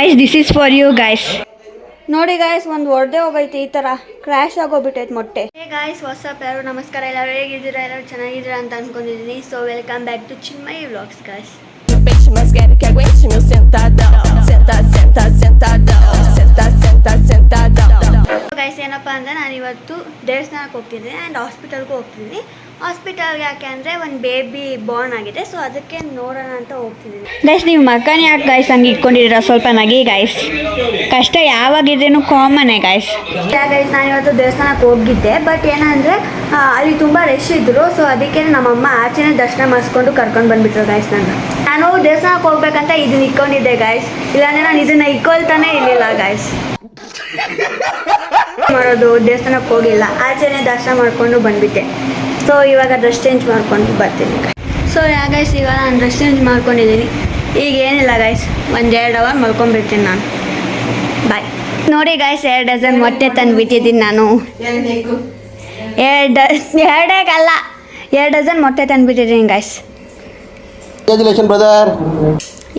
Guys this is for you guys. ನೋಡಿ guys, ಒಂದು ಹೊಡೆದೇ ಹೋಗೈತೆ, ಈ ಥರ ಕ್ರ್ಯಾಶ್ ಆಗೋಗ್ಬಿಟ್ಟೈತೆ ಮೊಟ್ಟೆ. ಹೇ ಗಾಯ್ಸ್, ವಾಟ್ಸಪ್, ಯಾರು ನಮಸ್ಕಾರ, ಎಲ್ಲರೂ ಹೇಗಿದ್ದೀರಾ? ಎಲ್ಲರೂ ಚೆನ್ನಾಗಿದ್ದೀರಾ ಅಂತ ಅಂದ್ಕೊಂಡಿದ್ದೀನಿ. So welcome back to Chinmayi vlogs guys. Mas quero que aguente meu sentadão. Senta, senta, sentadão. Senta, senta, sentadão. Guys, ಏನಪ್ಪ ಅಂದರೆ ನಾನು ಇವತ್ತು ದೇವಸ್ಥಾನಕ್ಕೆ ಹೋಗ್ತಿದ್ದೀನಿ ಆ್ಯಂಡ್ ಹಾಸ್ಪಿಟಲ್ಗೂ ಹೋಗ್ತಿದ್ದೀನಿ. ಹಾಸ್ಪಿಟಲ್ಗೆ ಯಾಕೆ ಅಂದರೆ ಒಂದು ಬೇಬಿ ಬೋರ್ನ್ ಆಗಿದೆ, ಸೊ ಅದಕ್ಕೆ ನೋಡೋಣ ಅಂತ ಹೋಗ್ತಿದ್ದೀನಿ. ಗೈಸ್, ನೀವು ಮಕ್ಕನೇ ಯಾಕೆ ಗೈಸ್ ಹಂಗೆ ಇಟ್ಕೊಂಡಿದ್ದೀರಾ? ಸ್ವಲ್ಪ ನಗಿ ಗೈಸ್, ಕಷ್ಟ ಯಾವಾಗಿದ್ರೇನು ಕಾಮನ್ನೇ ಗೈಸ್. ಗೈಸ್, ನಾನು ಇವತ್ತು ದೇವಸ್ಥಾನಕ್ಕೆ ಹೋಗಿದ್ದೆ, ಬಟ್ ಏನಂದರೆ ಅಲ್ಲಿ ತುಂಬ ರಶ್ ಇದ್ದರು. ಸೊ ಅದಕ್ಕೆ ನಮ್ಮಮ್ಮ ಆಚೆನೇ ದರ್ಶನ ಮಾಡಿಸ್ಕೊಂಡು ಕರ್ಕೊಂಡು ಬಂದುಬಿಟ್ರು ಗೈಸ್. ನಾನು ದೇವಸ್ಥಾನಕ್ಕೆ ಹೋಗ್ಬೇಕಂತ ಇದನ್ನ ಇಟ್ಕೊಂಡಿದ್ದೆ ಗೈಸ್, ಇಲ್ಲಾಂದರೆ ನಾನು ಇದನ್ನು ಇಟ್ಕೊಳ್ತಾನೆ ಇರಲಿಲ್ಲ ಗೈಸ್. ಮಾಡೋದು ದೇವಸ್ಥಾನಕ್ಕೆ ಹೋಗಿಲ್ಲ, ಆಚೆನೇ ದರ್ಶನ ಮಾಡಿಕೊಂಡು ಬಂದುಬಿಟ್ಟೆ. ಸೊ ಇವಾಗ ಡ್ರೆಸ್ ಚೇಂಜ್ ಮಾಡ್ಕೊಂಡು ಬರ್ತೀನಿ. ಸೊ ಗೈಸ್, ಇವಾಗ ನಾನು ಡ್ರೆಸ್ ಚೇಂಜ್ ಮಾಡ್ಕೊಂಡಿದ್ದೀನಿ. ಈಗ ಏನಿಲ್ಲ ಗೈಸ್, 1-2 ಅವರ್ ಮಲ್ಕೊಂಡ್ಬಿಡ್ತೀನಿ ನಾನು. ಬಾಯ್. ನೋಡಿ ಗೈಸ್, 2 ಡಜನ್ ಮೊಟ್ಟೆ ತಂದುಬಿಟ್ಟಿದ್ದೀನಿ ನಾನು. 2 ಡಜನ್ ಮೊಟ್ಟೆ ತಂದುಬಿಟ್ಟಿದ್ದೀನಿ ಗೈಸ್.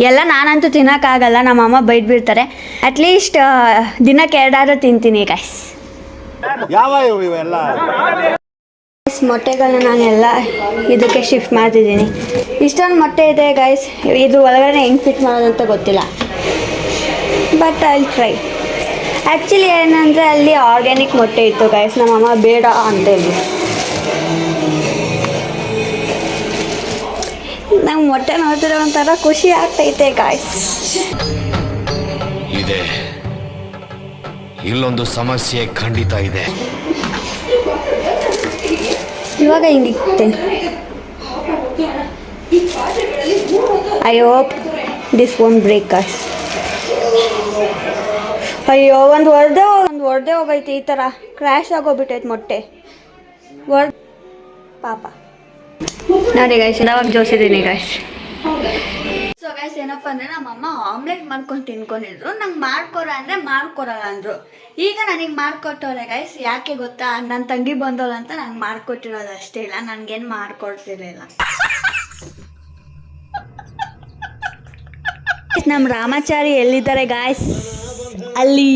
ಎಲ್ಲ ನಾನಂತೂ ತಿನ್ನೋಕ್ಕಾಗಲ್ಲ, ನಮ್ಮಮ್ಮ ಬೈದ್ಬಿಡ್ತಾರೆ. ಅಟ್ಲೀಸ್ಟ್ ದಿನಕ್ಕೆ 2 ಆದರೂ ತಿಂತೀನಿ ಗೈಸ್. ಮೊಟ್ಟೆಗಳನ್ನ ನಾನೆಲ್ಲ ಇದಕ್ಕೆ ಶಿಫ್ಟ್ ಮಾಡ್ತಿದ್ದೀನಿ. ಇಷ್ಟೊಂದು ಮೊಟ್ಟೆ ಇದೆ ಗೈಸ್, ಇದು ಒಳಗಡೆ ಹೆಂಗೆ ಫಿಟ್ ಮಾಡೋದಂತ ಗೊತ್ತಿಲ್ಲ, ಬಟ್ ಐಲ್ ಟ್ರೈ. ಆ್ಯಕ್ಚುಲಿ ಏನಂದರೆ ಅಲ್ಲಿ ಆರ್ಗ್ಯಾನಿಕ್ ಮೊಟ್ಟೆ ಇತ್ತು ಗೈಸ್, ನಮ್ಮಮ್ಮ ಬೇಡ ಅಂತ ಹೇಳಿ. ನಾವು ಮೊಟ್ಟೆ ನೋಡ್ತಿರೋ ಒಂಥರ ಖುಷಿ ಆಗ್ತೈತೆ ಗಾಯ್ಸ್. ಇದೆ, ಇಲ್ಲೊಂದು ಸಮಸ್ಯೆ ಖಂಡಿತ ಇದೆ. ಇವಾಗ ಹಿಂಗಿರ್ತೇನೆ. I hope this won't break guys. ಅಯ್ಯೋ, ಒಂದು ಹೊಡೆದೇ ಹೋಗೈತೆ, ಈ ಥರ ಕ್ರ್ಯಾಶ್ ಆಗೋಗ್ಬಿಟ್ಟೈತೆ ಮೊಟ್ಟೆ. ಪಾಪ. ನೋಡಿ ಗೈಸ್, ಯಾವಾಗ ಜೋಸಿದ್ದೀನಿ ಗೈಸ್. ಸೊ ಗೈಸ್, ಏನಪ್ಪ ಅಂದರೆ ನಮ್ಮಮ್ಮ ಆಮ್ಲೆಟ್ ಮಾಡ್ಕೊಂಡು ತಿನ್ಕೊಂಡಿದ್ರು. ನಂಗೆ ಮಾಡ್ಕೊರ ಅಂದರೆ ಮಾಡ್ಕೊಡಲ್ಲ ಅಂದರು. ಈಗ ನನಗೆ ಮಾಡಿಕೊಟ್ಟವ್ರೆ ಗೈಸ್. ಯಾಕೆ ಗೊತ್ತಾ, ನನ್ನ ತಂಗಿ ಬಂದವಳು ಅಂತ ನಂಗೆ ಮಾಡಿಕೊಟ್ಟಿರೋದು ಅಷ್ಟೇ, ಇಲ್ಲ ನನಗೇನು ಮಾಡಿಕೊಡ್ತಿರಲಿಲ್ಲ. ನಮ್ಮ ರಾಮಾಚಾರಿ ಎಲ್ಲಿದ್ದಾರೆ ಗಾಯ್ಸ್? ಅಲ್ಲಿ